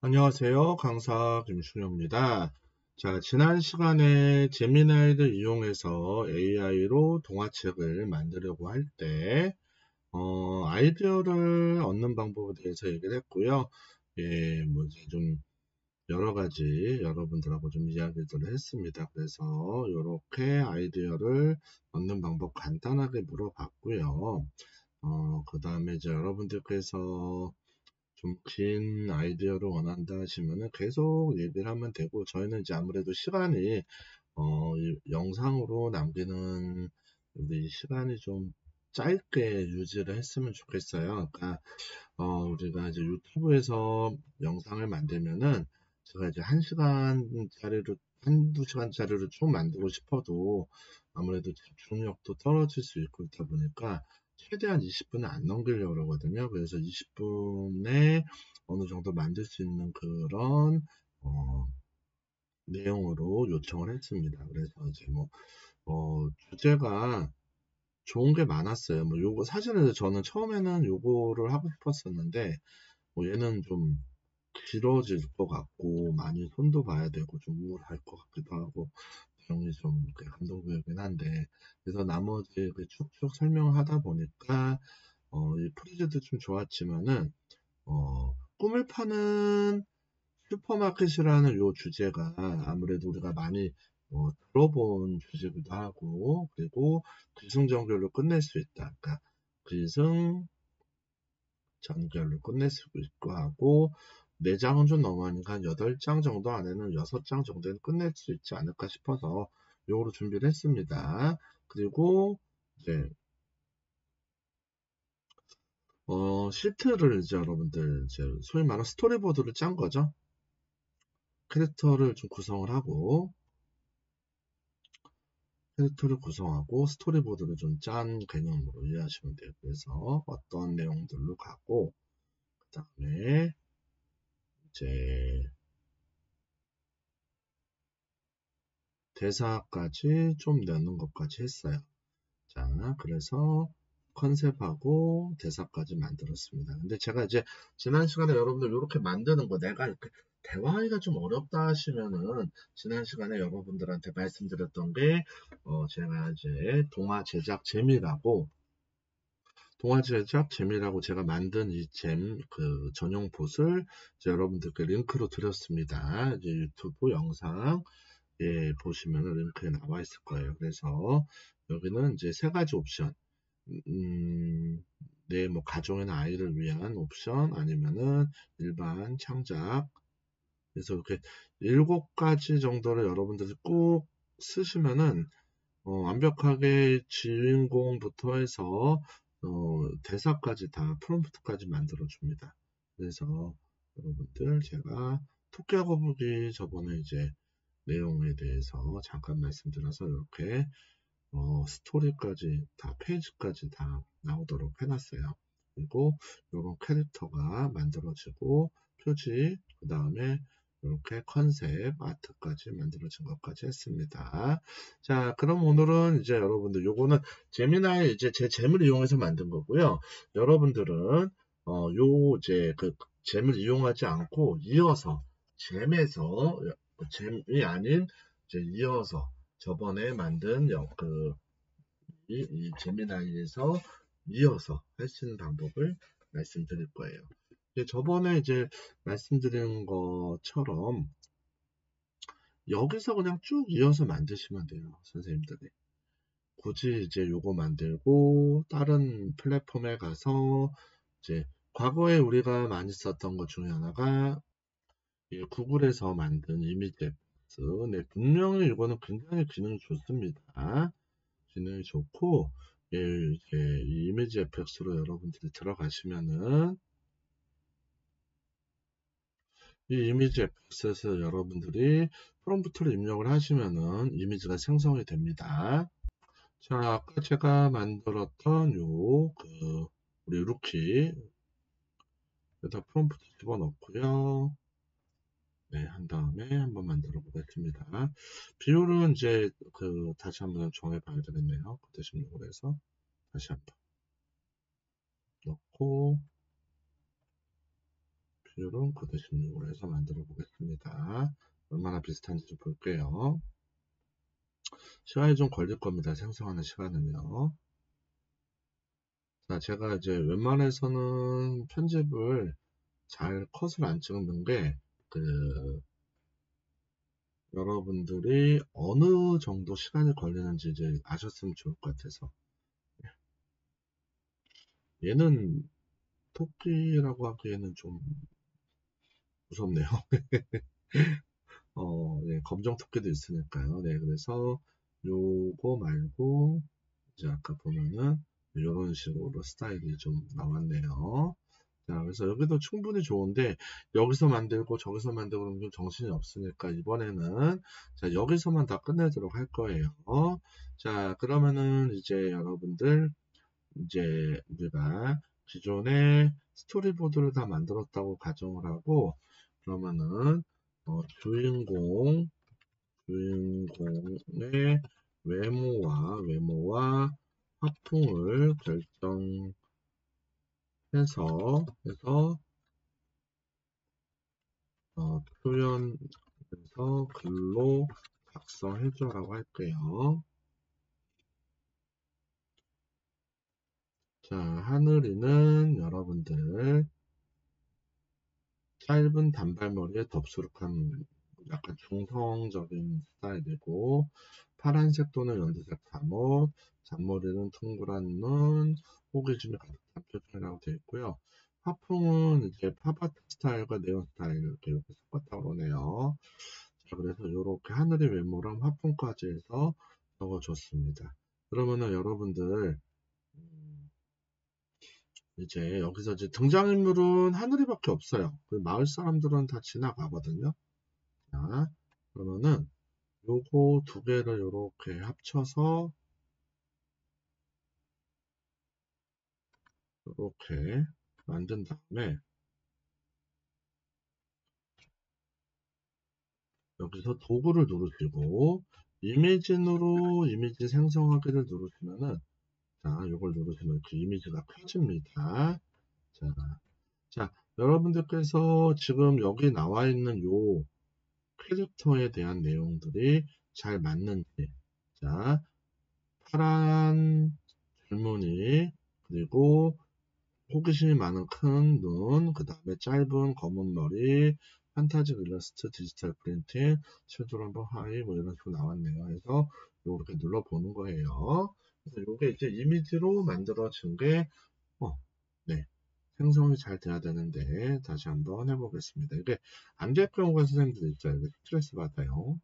안녕하세요. 강사 김충효입니다. 자, 지난 시간에 제미나이를 이용해서 AI로 동화책을 만들려고 할 때, 아이디어를 얻는 방법에 대해서 얘기를 했고요. 예, 뭐, 이제 좀, 여러 가지 여러분들하고 좀 이야기들을 했습니다. 그래서, 이렇게 아이디어를 얻는 방법 간단하게 물어봤고요. 그 다음에 이제 여러분들께서 좀 긴 아이디어를 원한다 하시면은 계속 얘기를 하면 되고, 저희는 이제 아무래도 시간이 이 영상으로 남기는 우리 시간이 좀 짧게 유지를 했으면 좋겠어요. 그러니까 우리가 이제 유튜브에서 영상을 만들면은 제가 이제 1시간짜리로 한두 시간짜리로 쭉 만들고 싶어도 아무래도 집중력도 떨어질 수 있고 그렇다 보니까 최대한 20분은 안 넘기려고 그러거든요. 그래서 20분에 어느 정도 만들 수 있는 그런 어, 내용으로 요청을 했습니다. 그래서 이제 뭐 주제가 좋은 게 많았어요. 뭐 요거 사실은 저는 처음에는 요거를 하고 싶었었는데 뭐 얘는 좀 길어질 것 같고 많이 손도 봐야 되고 좀 우울할 것 같기도 하고 내용이 좀 감동적이긴 한데 그래서 나머지 쭉쭉 설명을 하다 보니까 이 프리즈도 좀 좋았지만은 꿈을 파는 슈퍼마켓이라는 요 주제가 아무래도 우리가 많이 들어본 주제기도 하고 그리고 기승전결로 끝낼 수 있다. 그러니까 기승전결로 끝낼 수 있고 하고 4장은 좀 너무하니까 한 8장 정도 안에는 6장 정도는 끝낼 수 있지 않을까 싶어서 요거로 준비를 했습니다. 그리고 이제 시트를 이제 여러분들 이제 소위 말하는 스토리보드를 짠 거죠. 캐릭터를 좀 구성을 하고 캐릭터를 구성하고 스토리보드를 좀 짠 개념으로 이해하시면 돼요. 그래서 어떤 내용들로 가고 그 다음에 이제 대사까지 좀 넣는 것까지 했어요. 자, 그래서 컨셉하고 대사까지 만들었습니다. 근데 제가 이제 지난 시간에 여러분들 이렇게 만드는 거 내가 이렇게 대화하기가 좀 어렵다 하시면은 지난 시간에 여러분들한테 말씀드렸던 게 제가 이제 동화 제작 재미라고 제가 만든 이 전용 봇을 여러분들께 링크로 드렸습니다. 이제 유튜브 영상 보시면 링크에 나와 있을 거예요. 그래서 여기는 이제 세 가지 옵션, 내 뭐 가정이나 아이를 위한 옵션 아니면은 일반 창작. 그래서 이렇게 7가지 정도를 여러분들이 꼭 쓰시면은 완벽하게 주인공부터 해서 대사까지 다 프롬프트까지 만들어 줍니다. 그래서 여러분들 제가 토끼와 거북이 저번에 이제 내용에 대해서 잠깐 말씀드려서 이렇게 스토리까지 다 페이지까지 다 나오도록 해놨어요. 그리고 이런 캐릭터가 만들어지고 표지 그 다음에 이렇게 컨셉 아트까지 만들어진 것까지 했습니다. 자, 그럼 오늘은 이제 여러분들 요거는 재미나의 이제 제 잼을 이용해서 만든 거고요. 여러분들은 요 이제 그 잼을 이용하지 않고 이어서 잼에서 잼이 아닌 이제 이어서 저번에 만든 이 제미나이에서 이어서 할 수 있는 방법을 말씀드릴 거예요. 저번에 이제 말씀드린 것처럼 여기서 그냥 쭉 이어서 만드시면 돼요, 선생님들이. 굳이 이제 요거 만들고 다른 플랫폼에 가서 이제 과거에 우리가 많이 썼던 것 중에 하나가 이 구글에서 만든 이미지 앱스. 네, 분명히 이거는 굉장히 기능이 좋습니다. 기능이 좋고, 예, 이제 이 이미지 FX로 여러분들이 들어가시면은 이 이미지 FX에서 여러분들이 프롬프트를 입력을 하시면은 이미지가 생성이 됩니다. 자, 아까 제가 만들었던 우리 루키 여기다 프롬프트 집어넣고요. 네, 한 다음에 한번 만들어 보겠습니다. 비율은 이제 다시 한번 정해 봐야 되겠네요. 9:16으로 해서 다시 한번 넣고 비율은 9대16으로 해서 만들어 보겠습니다. 얼마나 비슷한지 좀 볼게요. 시간이 좀 걸릴 겁니다. 생성하는 시간은요. 자, 제가 이제 웬만해서는 편집을 잘 컷을 안 찍는 게, 여러분들이 어느 정도 시간이 걸리는지 이제 아셨으면 좋을 것 같아서. 얘는 토끼라고 하기에는 좀 무섭네요. 네, 검정 토끼도 있으니까요. 네, 그래서 요거 말고 이제 아까 보면은 이런 식으로 스타일이 좀 나왔네요. 자, 그래서 여기도 충분히 좋은데 여기서 만들고 저기서 만들고 그러면 좀 정신이 없으니까 이번에는 자, 여기서만 다 끝내도록 할 거예요. 자, 그러면은 이제 여러분들 이제 우리가 기존에 스토리보드를 다 만들었다고 가정을 하고 그러면은 주인공의 외모와 화풍을 해서 표현해서 글로 작성해줘라고 할게요. 자, 하늘이는 여러분들 짧은 단발머리에 덥수룩한 약간 중성적인 스타일이고 파란색 또는 연두색 잠옷, 잔머리는 둥그란 눈, 호기심이 가득한 표정이라고 되어 있고요. 화풍은 이제 팝아트 스타일과 네온 스타일 이렇게 섞었다고 그러네요. 자, 그래서 이렇게 하늘의 외모랑 화풍까지 해서 적어줬습니다. 그러면은 여러분들 이제 여기서 이제 등장인물은 하늘이밖에 없어요. 그 마을 사람들은 다 지나가거든요. 자, 그러면은 요거 두 개를 이렇게 합쳐서 이렇게 만든 다음에 여기서 도구를 누르시고 이미진으로 이미지 생성하기를 누르시면은 자, 요걸 누르시면 그 이미지가 켜집니다. 자, 자, 여러분들께서 지금 여기 나와 있는 요 캐릭터에 대한 내용들이 잘 맞는지 자, 파란 줄무늬 그리고 호기심이 많은 큰 눈, 그 다음에 짧은 검은 머리, 판타지 일러스트, 디지털 프린팅, 섀도우 하이 뭐 이런 식으로 나왔네요. 그래서 이렇게 눌러보는 거예요. 그래서 이게 이제 이미지로 만들어진 게 네, 생성이 잘 돼야 되는데 다시 한번 해보겠습니다. 이게 안 될 경우가 선생님들 있어요. 스트레스 받아요.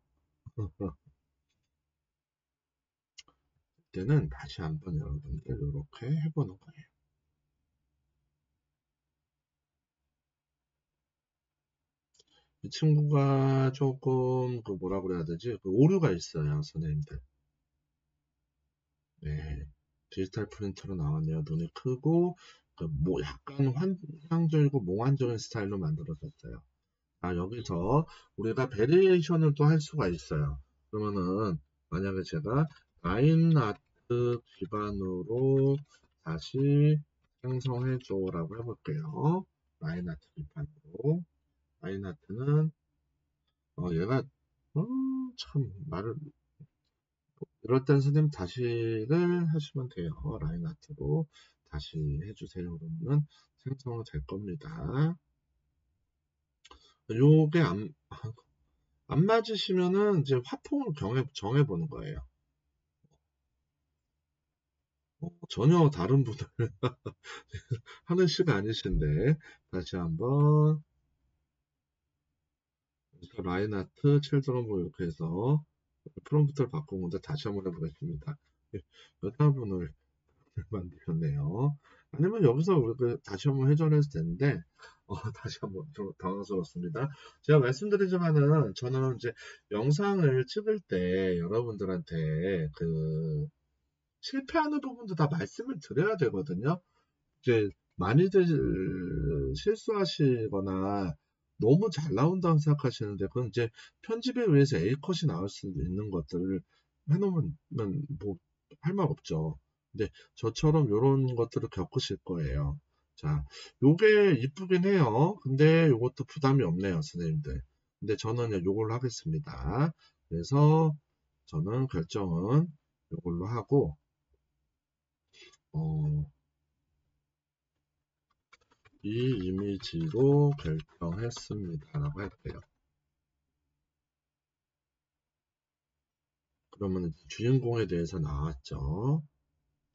그때는 다시 한번 여러분들 이렇게 해보는 거예요. 이 친구가 조금 그 뭐라 그래야 되지? 그 오류가 있어요, 선생님들. 네, 디지털 프린터로 나왔네요. 눈이 크고 그뭐 약간 환상적이고 몽환적인 스타일로 만들어졌어요. 아, 여기서 우리가 베리에이션을 또 할 수가 있어요. 그러면은 만약에 제가 라인 아트 기반으로 다시 생성해줘라고 해볼게요. 라인 아트 기반으로. 라인 아트는 얘가 참 말을 이럴 땐 선생님 다시를 하시면 돼요. 라인 아트로 다시 해주세요. 그러면 생성은 될 겁니다. 요게 안 맞으시면은 이제 화풍을 정해보는 거예요. 전혀 다른 분을 하는 시가 아니신데 다시 한번 라인 아트 칠드런 이렇게 해서 프롬프트를 바꾼 건데 다시 한번 해보겠습니다. 여자분을 만드셨네요. 아니면 여기서 우리가 다시 한번 회전해도 되는데, 다시 한번 좀 당황스럽습니다. 제가 말씀드리지만은, 저는 이제 영상을 찍을 때 여러분들한테 실패하는 부분도 다 말씀을 드려야 되거든요. 이제 많이들 실수하시거나 너무 잘 나온다고 생각하시는데, 그건 이제 편집에 의해서 A컷이 나올 수 있는 것들을 해놓으면 뭐 할 말 없죠. 근데 저처럼 이런 것들을 겪으실 거예요. 자, 요게 이쁘긴 해요. 근데 요것도 부담이 없네요, 선생님들. 근데 저는 요걸로 하겠습니다. 그래서 저는 결정은 요걸로 하고, 이 이미지로 결정했습니다. 라고 할게요. 그러면 주인공에 대해서 나왔죠.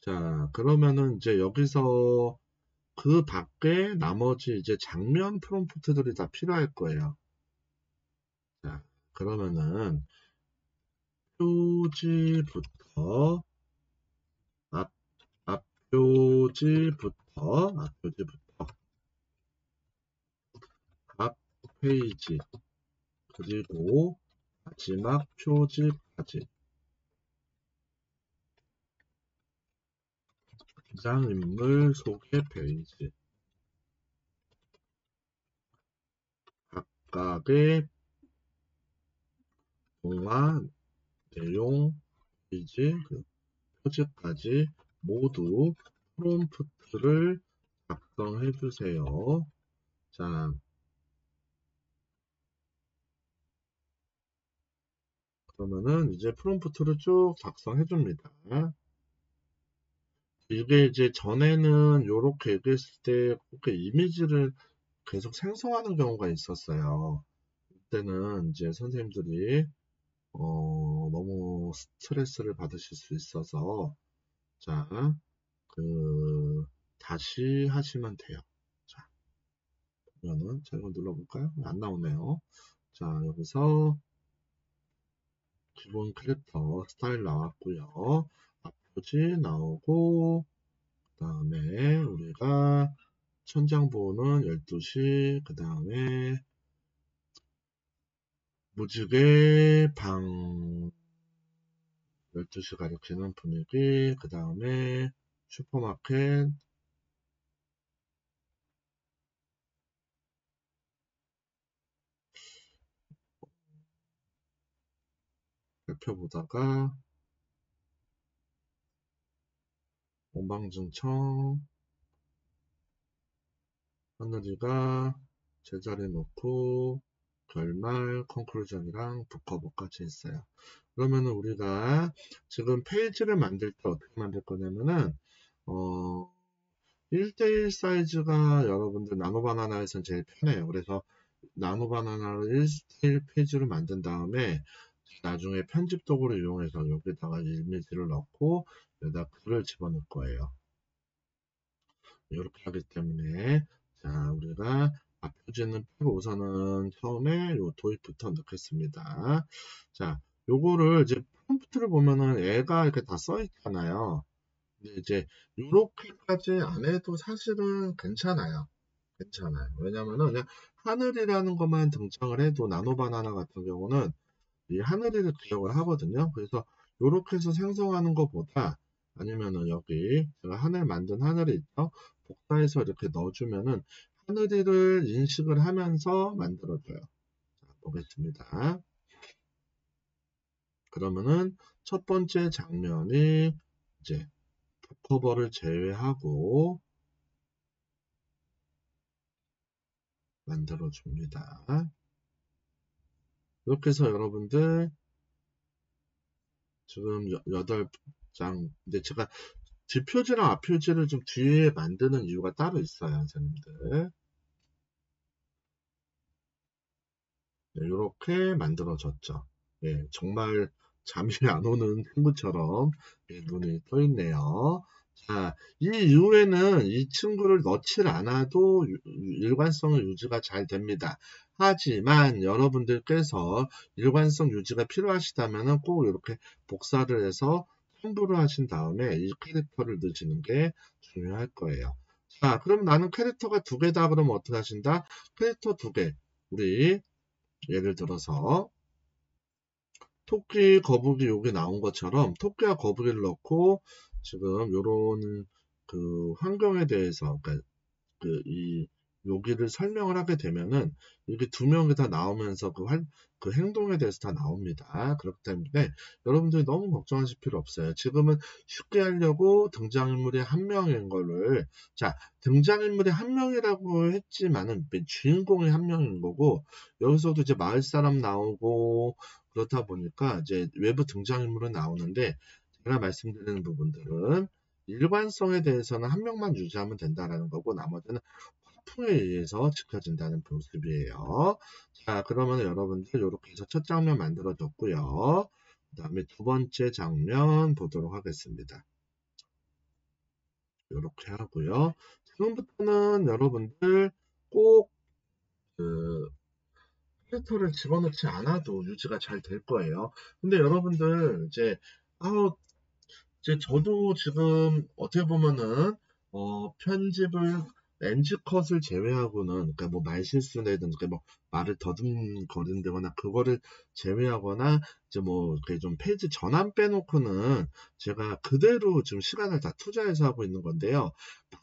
자, 그러면은 이제 여기서 그 밖에 나머지 이제 장면 프롬프트들이 다 필요할 거예요. 자, 그러면은 표지부터 앞표지부터 앞 페이지 그리고 마지막 표지까지 등장인물 소개 페이지 각각의 동화 내용 페이지 그 표지까지 모두 프롬프트를 작성해 주세요. 자, 그러면은 이제 프롬프트를 쭉 작성해 줍니다. 이게 이제 전에는 이렇게 얘기했을 때 그렇게 이미지를 계속 생성하는 경우가 있었어요. 그때는 이제 선생님들이 너무 스트레스를 받으실 수 있어서 자, 다시 하시면 돼요. 자, 그러면은 제가 눌러볼까요? 안 나오네요. 자, 여기서 기본 캐릭터 스타일 나왔고요. 앞표지 나오고 그 다음에 우리가 천장보호는 12시 그 다음에 무지개 방 12시 가리키는 분위기 그 다음에 슈퍼마켓 살펴보다가 엉방진청 하늘이가 제자리 놓고 결말 컨클루전이랑 북커버까지 했어요. 그러면은 우리가 지금 페이지를 만들 때 어떻게 만들 거냐면은 1대1 사이즈가 여러분들 나노바나나에서는 제일 편해요. 그래서 나노바나나를 1대1 페이지로 만든 다음에 나중에 편집 도구를 이용해서 여기다가 이미지를 넣고 여기다 글을 집어넣을 거예요. 이렇게 하기 때문에 자 우리가 앞표지는 빼고 우선은 처음에 요 도입부터 넣겠습니다. 자 요거를 이제 프롬프트를 보면은 애가 이렇게 다 써 있잖아요. 근데 이제 요렇게까지 안 해도 사실은 괜찮아요. 괜찮아요. 왜냐면은 그냥 하늘이라는 것만 등장을 해도 나노바나나 같은 경우는 이 하늘이를 기억을 하거든요. 그래서 요렇게 해서 생성하는 것보다 아니면은 여기 제가 하늘 만든 하늘이 있죠. 복사해서 이렇게 넣어주면은 하늘이를 인식을 하면서 만들어줘요. 자, 보겠습니다. 그러면은 첫 번째 장면이 이제 북커버를 제외하고 만들어줍니다. 이렇게 해서 여러분들 지금 8장 근데 제가 뒷표지랑 앞표지를 좀 뒤에 만드는 이유가 따로 있어요, 선생님들. 네, 이렇게 만들어졌죠. 예, 정말 잠이 안 오는 친구처럼 예, 눈이 떠 있네요. 자, 이 이후에는 이 친구를 넣지 않아도 일관성의 유지가 잘 됩니다. 하지만 여러분들께서 일관성 유지가 필요하시다면 꼭 이렇게 복사를 해서 첨부를 하신 다음에 이 캐릭터를 넣으시는 게 중요할 거예요. 자, 그럼 나는 캐릭터가 2개다. 그러면 어떻게 하신다? 캐릭터 2개. 우리 예를 들어서 토끼, 거북이 여기 나온 것처럼 토끼와 거북이를 넣고 지금 요런 그 환경에 대해서 그러니까 이 여기를 설명을 하게 되면은 이게 두 명이 다 나오면서 그 행동에 대해서 다 나옵니다. 그렇기 때문에 여러분들이 너무 걱정하실 필요 없어요. 지금은 쉽게 하려고 등장인물이 한 명인 거를, 자, 등장인물이 한 명이라고 했지만은 주인공이 한 명인 거고, 여기서도 이제 마을 사람 나오고 그렇다 보니까 이제 외부 등장인물은 나오는데, 제가 말씀드리는 부분들은 일관성에 대해서는 한 명만 유지하면 된다라는 거고, 나머지는 화풍에 의해서 지켜진다는 모습이에요. 자, 그러면 여러분들 이렇게 해서 첫 장면 만들어졌고요. 그 다음에 두 번째 장면 보도록 하겠습니다. 이렇게 하고요. 지금부터는 여러분들 꼭 캐릭터를 집어넣지 않아도 유지가 잘 될 거예요. 근데 여러분들 이제 저도 지금 어떻게 보면은 편집을 렌즈 컷을 제외하고는, 그러니까 뭐 말실수라든지 뭐 말을 더듬거린다거나 그거를 제외하거나 이제 뭐 이렇게 좀 페이지 전환 빼놓고는 제가 그대로 지금 시간을 다 투자해서 하고 있는 건데요.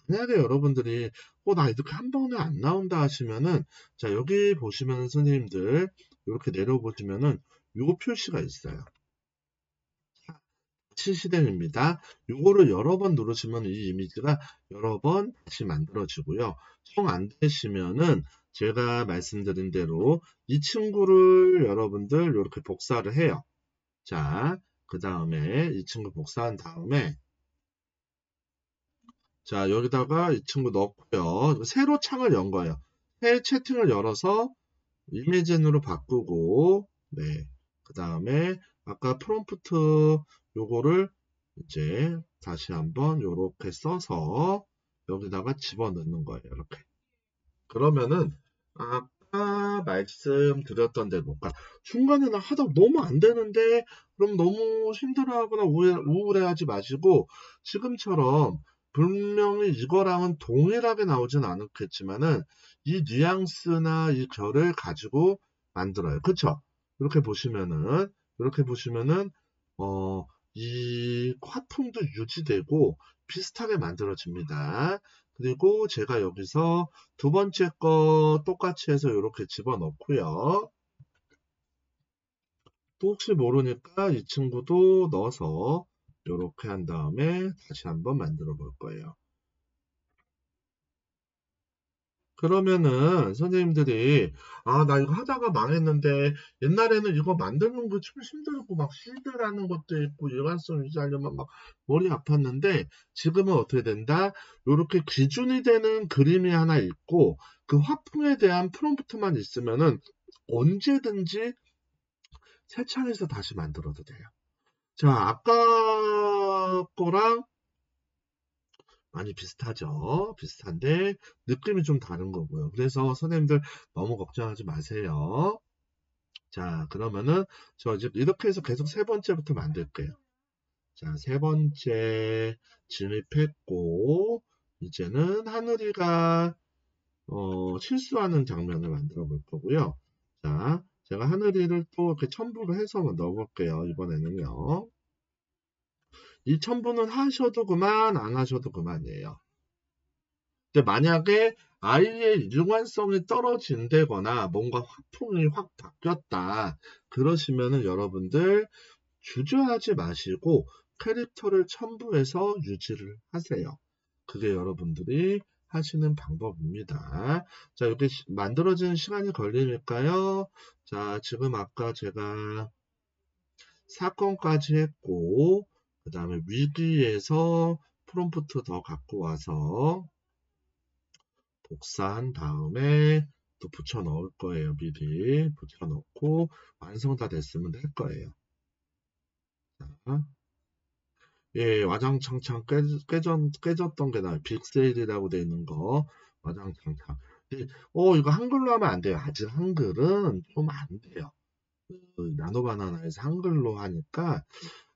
만약에 여러분들이 나 이렇게 한 번에 안 나온다 하시면은, 자, 여기 보시면 선생님들 이렇게 내려보시면은 요거 표시가 있어요. 시스템입니다. 이거를 여러 번 누르시면 이 이미지가 여러 번 다시 만들어지고요. 정 안 되시면은 제가 말씀드린 대로 이 친구를 여러분들 이렇게 복사를 해요. 자, 그 다음에 이 친구 복사한 다음에, 자, 여기다가 이 친구 넣고요. 새로 창을 연 거예요. 새 채팅을 열어서 이미진으로 바꾸고, 네. 그 다음에 아까 프롬프트 요거를 이제 다시 한번 요렇게 써서 여기다가 집어넣는 거예요. 이렇게. 그러면은 아까 말씀드렸던 대로, 그러니까 중간에 나 하다 너무 안 되는데 그럼 너무 힘들어하거나 우울해하지 마시고, 지금처럼 분명히 이거랑은 동일하게 나오진 않겠지만은 이 뉘앙스나 이 결을 가지고 만들어요. 그쵸? 이렇게 보시면은 이 화풍도 유지되고 비슷하게 만들어집니다. 그리고 제가 여기서 두 번째 거 똑같이 해서 이렇게 집어넣고요. 또 혹시 모르니까 이 친구도 넣어서 이렇게 한 다음에 다시 한번 만들어 볼 거예요. 그러면은 선생님들이 나 이거 하다가 망했는데 옛날에는 이거 만드는 거 좀 힘들고 막 실드라는 것도 있고 일관성 유지하려면 막 머리 아팠는데, 지금은 어떻게 된다? 이렇게 기준이 되는 그림이 하나 있고 그 화풍에 대한 프롬프트만 있으면은 언제든지 새 창에서 다시 만들어도 돼요. 자, 아까 거랑 많이 비슷하죠? 비슷한데 느낌이 좀 다른 거고요. 그래서 선생님들 너무 걱정하지 마세요. 자, 그러면은 저 이제 이렇게 해서 계속 세 번째부터 만들게요. 자, 세 번째 진입했고, 이제는 하늘이가 실수하는 장면을 만들어 볼 거고요. 자, 제가 하늘이를 또 이렇게 첨부를 해서 넣어 볼게요. 이번에는요. 이 첨부는 하셔도 그만, 안 하셔도 그만이에요. 근데 만약에 아이의 일관성이 떨어진다거나 뭔가 화풍이 확 바뀌었다 그러시면은 여러분들 주저하지 마시고 캐릭터를 첨부해서 유지를 하세요. 그게 여러분들이 하시는 방법입니다. 자, 이렇게 만들어지는 시간이 걸리니까요. 자, 지금 아까 제가 사건까지 했고, 그 다음에 위기에서 프롬프트 더 갖고 와서 복사한 다음에 또 붙여 넣을 거예요. 미리 붙여 넣고 완성 다 됐으면 될 거예요. 자, 예, 와장창창 깨졌던 게 나와요. 빅세일이라고 돼 있는 거. 와장창창. 예, 이거 한글로 하면 안 돼요. 아직 한글은 좀 안 돼요. 그 나노바나나에서 한글로 하니까,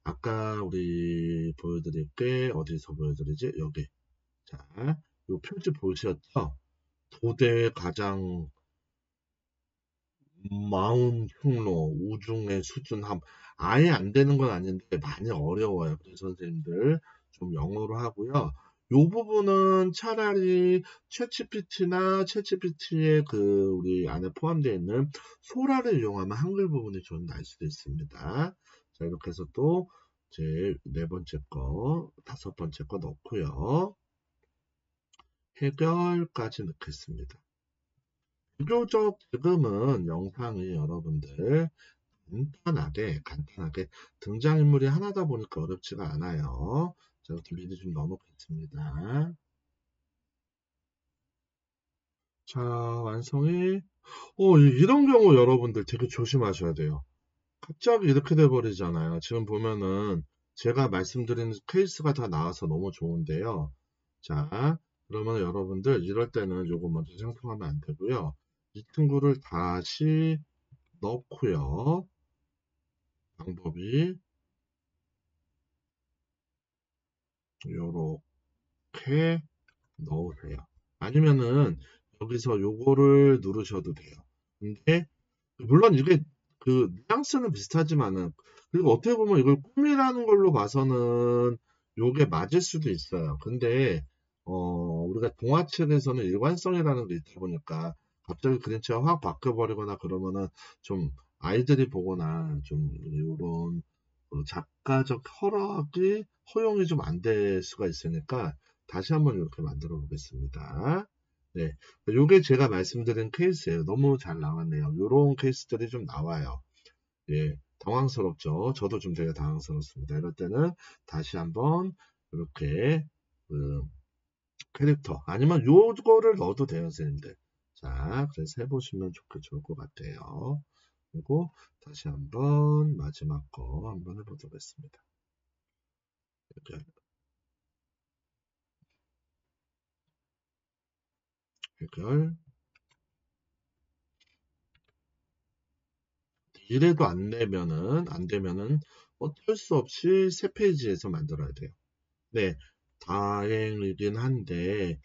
아까 우리 보여드릴게, 어디서 보여드리지? 여기. 자, 요 표지 보셨죠? 도대 가장 마음 흉노, 우중의 수준함. 아예 안 되는 건 아닌데 많이 어려워요. 그래서 선생님들 좀 영어로 하고요. 요 부분은 차라리 챗GPT의 우리 안에 포함되어 있는 소라를 이용하면 한글 부분이 좀 날 수도 있습니다. 자, 이렇게 해서 또 이제 네 번째 거, 다섯 번째 거 넣고요. 해결까지 넣겠습니다. 비교적 지금은 영상이 여러분들 간단하게 등장인물이 하나다 보니까 어렵지가 않아요. 자, 이렇게 미리 좀 넣어놓겠습니다. 자, 완성이 이런 경우 여러분들 되게 조심하셔야 돼요. 갑자기 이렇게 돼버리잖아요. 지금 보면은 제가 말씀드리는 케이스가 다 나와서 너무 좋은데요. 자, 그러면 여러분들 이럴 때는 요거 먼저 생성하면 안 되고요. 이 친구를 다시 넣고요. 방법이 요렇게 넣으세요. 아니면은 여기서 요거를 누르셔도 돼요. 근데 물론 이게 뉘앙스는 비슷하지만은 그리고 어떻게 보면 이걸 꿈이라는 걸로 봐서는 요게 맞을 수도 있어요. 근데 우리가 동화책에서는 일관성이라는 게 있다 보니까 갑자기 그림체가 확 바뀌어버리거나 그러면은 좀 아이들이 보거나 좀 이런 작가적 허용이 좀 안 될 수가 있으니까 다시 한번 이렇게 만들어 보겠습니다. 네, 요게 제가 말씀드린 케이스예요. 너무 잘 나왔네요. 요런 케이스들이 좀 나와요. 예, 당황스럽죠. 저도 좀 되게 당황스럽습니다. 이럴 때는 다시 한번 이렇게 그 캐릭터 아니면 요거를 넣어도 돼요, 선생님들. 자, 그래서 해보시면 좋을 것 같아요. 그리고 다시 한번 마지막 거 한번 해보도록 하겠습니다. 해결. 이래도 안 되면은 어쩔 수 없이 새 페이지에서 만들어야 돼요. 네, 다행이긴 한데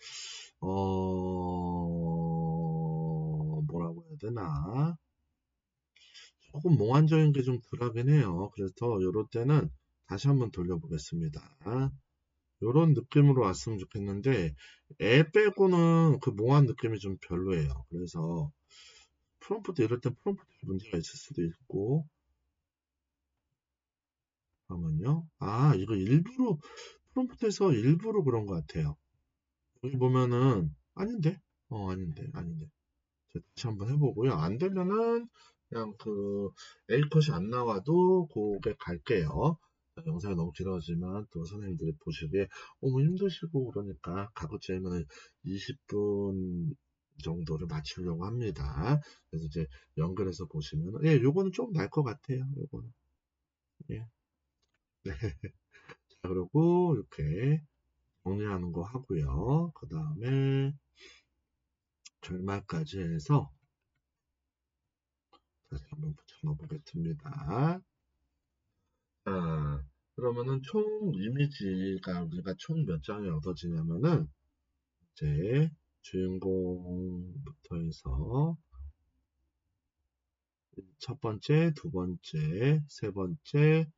뭐라고 해야 되나? 조금 몽환적인 게 좀 덜하긴 해요. 그래서 요럴 때는 다시 한번 돌려보겠습니다. 요런 느낌으로 왔으면 좋겠는데 애 빼고는 그 몽환 느낌이 좀 별로예요. 그래서 프롬프트 이럴 땐 프롬프트에 문제가 있을 수도 있고 잠깐만요. 이거 일부러 프롬프트에서 일부러 그런 것 같아요. 여기 보면은 아닌데. 제가 다시 한번 해보고요. 안 되면은 그냥 A컷이 안 나와도 그게 갈게요. 영상이 너무 길어지만 또 선생님들이 보시기에 너무 힘드시고 그러니까 가급적이면 20분 정도를 맞추려고 합니다. 그래서 이제 연결해서 보시면 요거는 좀 날 것 같아요. 요거는 예. 네. 자, 그리고 이렇게 정리하는 거 하고요. 그 다음에 결말까지 해서 다시 한번 붙여 보겠습니다. 자, 그러면은 총 이미지가 우리가 총 몇 장이 얻어지냐면은 이제 주인공부터 해서 첫 번째, 두 번째, 세 번째,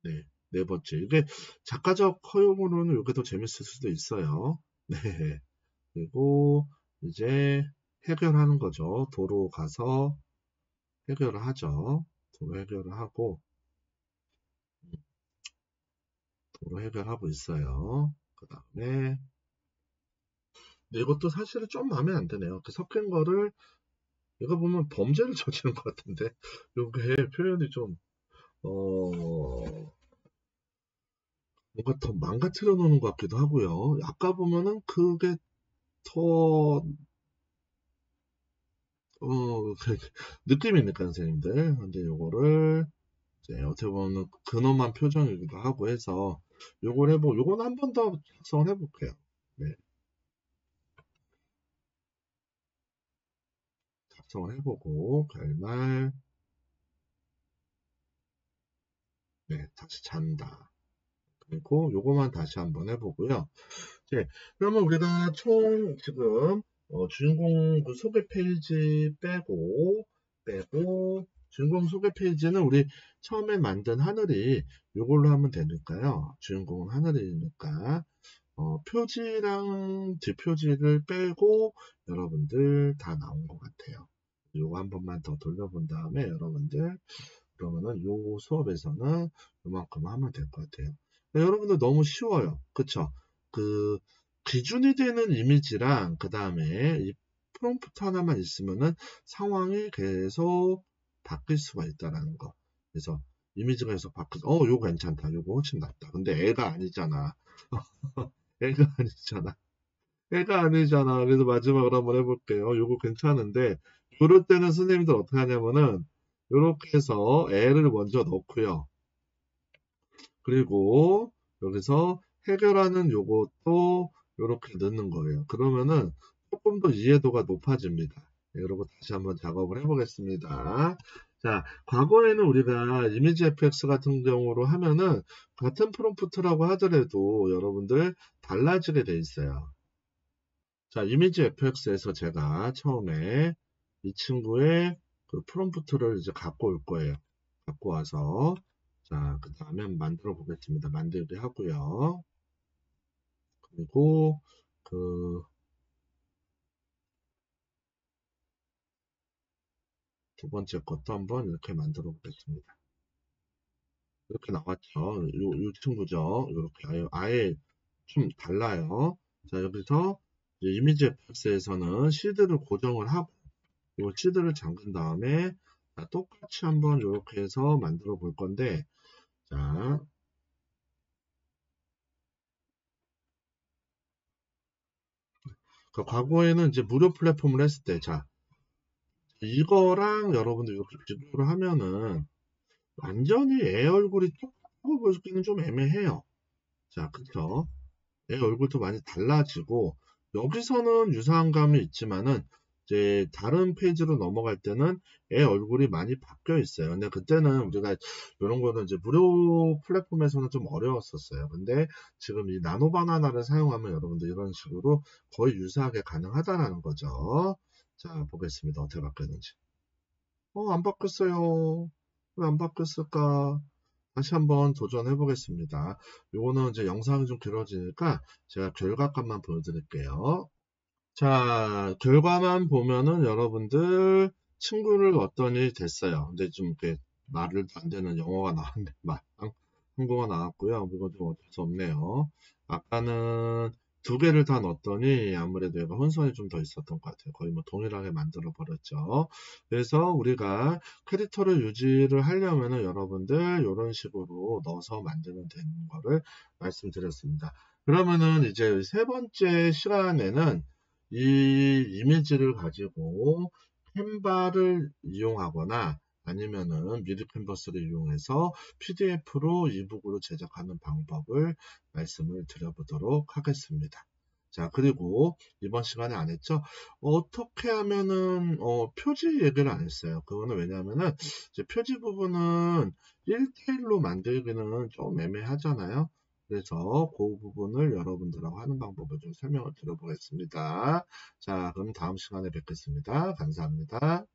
네 번째. 이게 작가적 허용으로는 이게 더 재밌을 수도 있어요. 네. 그리고 이제 해결하는 거죠. 도로 가서 해결을 하죠. 도로 해결을 하고 도로 해결하고 있어요. 그 다음에 이것도 사실은 좀 마음에 안 드네요. 그 섞인 거를 이거 보면 범죄를 저지른 것 같은데 이게 표현이 좀 뭔가 더 망가뜨려 놓는 것 같기도 하고요. 아까 보면은 그게 더 느낌이니까 선생님들. 근데 요거를 이제 어떻게 보면 근엄한 표정이기도 하고 해서 요건 한 번 더 작성을 해볼게요. 네, 작성을 해보고 결말 네, 다시 잔다. 그리고 요거만 다시 한번 해보고요. 네, 그러면 우리가 총 지금 주인공 그 소개 페이지 빼고 주인공 소개 페이지는 우리 처음에 만든 하늘이 요걸로 하면 되니까요. 주인공은 하늘이니까 표지랑 뒷표지를 빼고 여러분들 다 나온 것 같아요. 요거 한 번만 더 돌려본 다음에 여러분들 그러면은 요 수업에서는 요만큼 하면 될 것 같아요. 여러분들 너무 쉬워요. 그쵸? 그 기준이 되는 이미지랑 그 다음에 이 프롬프트 하나만 있으면은 상황이 계속 바뀔 수가 있다라는 거. 그래서 이미지가 계속 요거 괜찮다. 요거 훨씬 낫다. 근데 애가 아니잖아. 애가 아니잖아. 애가 아니잖아. 그래서 마지막으로 한번 해볼게요. 요거 괜찮은데, 그럴 때는 선생님들 어떻게 하냐면은, 요렇게 해서 애를 먼저 넣고요. 그리고 여기서 해결하는 요것도 요렇게 넣는 거예요. 그러면은 조금 더 이해도가 높아집니다. 네, 그리고 다시 한번 작업을 해보겠습니다. 자, 과거에는 우리가 이미지 FX 같은 경우로 하면은 같은 프롬프트라고 하더라도 여러분들 달라지게 돼 있어요. 자, 이미지 FX에서 제가 처음에 이 친구의 그 프롬프트를 이제 갖고 올 거예요. 갖고 와서, 자, 그 다음에 만들어 보겠습니다. 만들기 하고요. 그리고 그 두 번째 것도 한번 이렇게 만들어 보겠습니다. 이렇게 나왔죠. 요 친구죠. 이렇게 아예 좀 달라요. 자, 여기서 이제 이미지 FX에서는 시드를 고정을 하고 이 시드를 잠근 다음에 자, 똑같이 한번 이렇게 해서 만들어 볼 건데 자, 그 과거에는 이제 무료 플랫폼을 했을 때 자, 이거랑 여러분들 이렇게 비교를 하면은 완전히 애 얼굴이 똑같고 보기는 좀 애매해요. 자, 그쵸? 애 얼굴도 많이 달라지고 여기서는 유사한 감이 있지만은 이제 다른 페이지로 넘어갈 때는 애 얼굴이 많이 바뀌어 있어요. 근데 그때는 우리가 이런 거는 이제 무료 플랫폼에서는 좀 어려웠었어요. 근데 지금 이 나노 바나나를 사용하면 여러분들 이런 식으로 거의 유사하게 가능하다라는 거죠. 자, 보겠습니다. 어떻게 바뀌었는지. 안 바뀌었어요. 왜 안 바뀌었을까? 다시 한번 도전해 보겠습니다. 요거는 이제 영상이 좀 길어지니까 제가 결과값만 보여드릴게요. 자, 결과만 보면은 여러분들 친구를 얻더니 됐어요. 근데 좀 이렇게 말을 안 되는 영어가 나왔네. 한국어가 나왔고요. 이거 좀 어쩔 수 없네요. 아까는 두 개를 다 넣었더니 아무래도 얘가 혼선이 좀 더 있었던 것 같아요. 거의 뭐 동일하게 만들어 버렸죠. 그래서 우리가 캐릭터를 유지를 하려면은 여러분들 이런 식으로 넣어서 만들면 되는 거를 말씀드렸습니다. 그러면은 이제 세 번째 시간에는 이 이미지를 가지고 캔바를 이용하거나 아니면은 미리 캔버스를 이용해서 PDF로 이북으로 제작하는 방법을 말씀을 드려보도록 하겠습니다. 자, 그리고 이번 시간에 안 했죠? 어떻게 하면은 표지 얘기를 안 했어요. 그거는 왜냐하면은 이제 표지 부분은 1대1로 만들기는 좀 애매하잖아요. 그래서 그 부분을 여러분들하고 하는 방법을 좀 설명을 드려보겠습니다. 자, 그럼 다음 시간에 뵙겠습니다. 감사합니다.